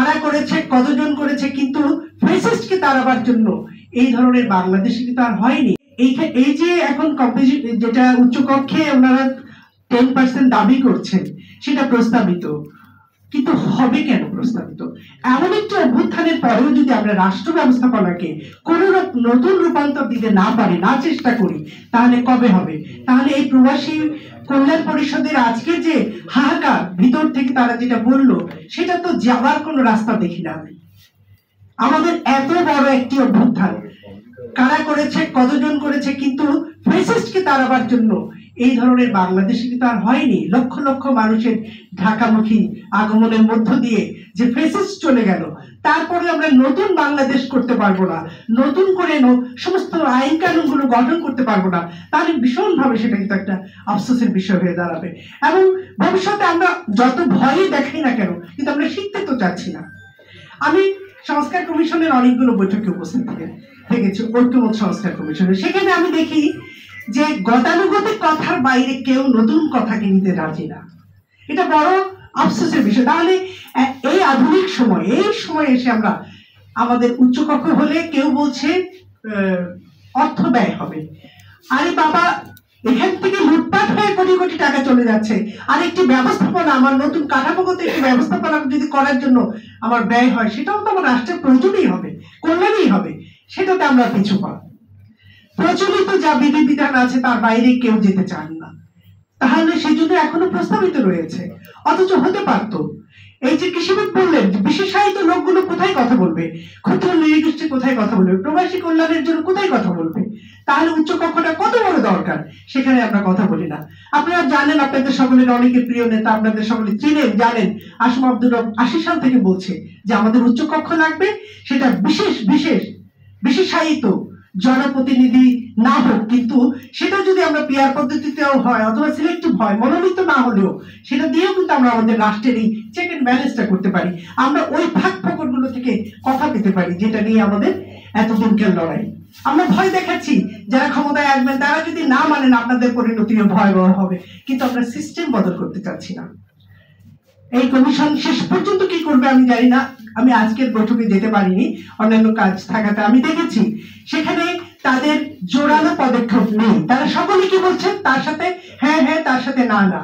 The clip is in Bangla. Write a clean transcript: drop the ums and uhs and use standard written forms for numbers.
কারা করেছে, কতজন করেছে, কিন্তু ফ্যাসিস্টকে তাড়াবার জন্য এই ধরনের বাংলাদেশে কিন্তু আর হয়নি। এই যে এখন যেটা উচ্চকক্ষে ওনারা 10% দাবি করছেন সেটা প্রস্তাবিত, কিন্তু হবে কেন প্রস্তাবিত? এমন একটি অভ্যুত্থানের পরেও যদি আমরা রাষ্ট্র ব্যবস্থাপনাকে কোন নতুন রূপান্তর দিতে না পারি, না চেষ্টা করি, তাহলে কবে হবে? তাহলে এই প্রবাসী কল্যাণ পরিষদের আজকে যে হাহাকার ভিতর থেকে তারা যেটা বললো, সেটা তো যাওয়ার কোনো রাস্তা দেখি না। আমাদের এত বড় একটি অভ্যুত্থান কারা করেছে, কতজন করেছে, কিন্তু ফ্যাসিস্টকে তাড়াবার জন্য এই ধরনের বাংলাদেশে কিন্তু আর হয়নি। লক্ষ লক্ষ মানুষের ঢাকামুখী আগমনের মধ্য দিয়ে যে ফ্যাসিস্ট চলে গেল, তারপরে আমরা নতুন বাংলাদেশ করতে পারবো না, নতুন করে সমস্ত আইন কানুন গুলো গঠন করতে পারবো না, তাহলে ভীষণ ভাবে সেটা কিন্তু একটা আফসোসের বিষয় হয়ে দাঁড়াবে। এবং ভবিষ্যতে আমরা যত ভয়ই দেখাই না কেন, কিন্তু আমরা শিখতে তো চাচ্ছি না। আমি সংস্কার কমিশনের অনেকগুলো বৈঠকে উপস্থিত থেকেছি, ঐক্যমত সংস্কার কমিশনের। সেখানে আমি দেখি যে গতানুগতিক কথার বাইরে কেউ নতুন কথাকে নিতে রাজি না। এটা বড় আফসোসের বিষয়। তাহলে এই আধুনিক সময়, এই সময় এসে আমরা আমাদের উচ্চকক্ষ হলে কেউ বলছে অর্থ ব্যয় হবে। আরে বাবা, এখান থেকে লুটপাট হয়ে কোটি কোটি টাকা চলে যাচ্ছে, আর একটি ব্যবস্থাপনা, আমার নতুন কাঠামোগত একটি ব্যবস্থাপনা যদি করার জন্য আমার ব্যয় হয়, সেটাও তো আমার রাষ্ট্রের প্রয়োজনই হবে, কল্যাণই হবে। সেটাতে আমরা পিছু পা। প্রচলিত যা বিধিবিধান আছে তার বাইরে কেউ যেতে চান না, তাহলে সেজন্য এখনো প্রস্তাবিত রয়েছে। অথচ হতে পারতো, এই যে কৃষিবিদ বললেন, বিশেষায়িত লোকগুলো কোথায় কথা বলবে, ক্ষুদ্র নৃগোষ্ঠী কোথায় কথা বলবে, প্রবাসী কল্যাণের জন্য কোথায় কথা বলবে? তাহলে উচ্চকক্ষটা কত বড় দরকার, সেখানে আমরা কথা বলি না। আপনারা জানেন, আপনাদের সকলের অনেকের প্রিয় নেতা, আপনাদের সকলে চিনেন, জানেন, আসম আব্দুর রব 80 সাল থেকে বলছে যে আমাদের উচ্চকক্ষ লাগবে, সেটা বিশেষায়িত জনপ্রতিনিধি না হোক, কিন্তু সেটা যদি আমরা পিআর পদ্ধতিতেও হয় অথবা সিলেক্টিভ হয়, মনোনীত না হলেও সেটা দিয়েও কিন্তু আমরা আমাদের রাষ্ট্রের এই চেক এন্ড ব্যালেন্সটা করতে পারি। আমরা ওই ফাঁক ফোকরগুলো থেকে কথা পেতে পারি, যেটা নিয়ে আমাদের এতদিনকার লড়াই। আমরা ভয় দেখাচ্ছি যারা ক্ষমতায় আসবেন তারা যদি না মানেন আপনাদের পরিণতিও ভয়াবহ হবে, কিন্তু আমরা সিস্টেম বদল করতে চাচ্ছি না। এই কমিশন শেষ পর্যন্ত কি করবে আমি জানি না। আমি আজকের বৈঠকে যেতে পারিনি, অন্যান্য কাজ থাকাতে। আমি দেখেছি সেখানে তাদের জোরালো পদক্ষেপ নেই। তারা সকলে কি বলছেন, তার সাথে হ্যাঁ হ্যাঁ, তার সাথে না না।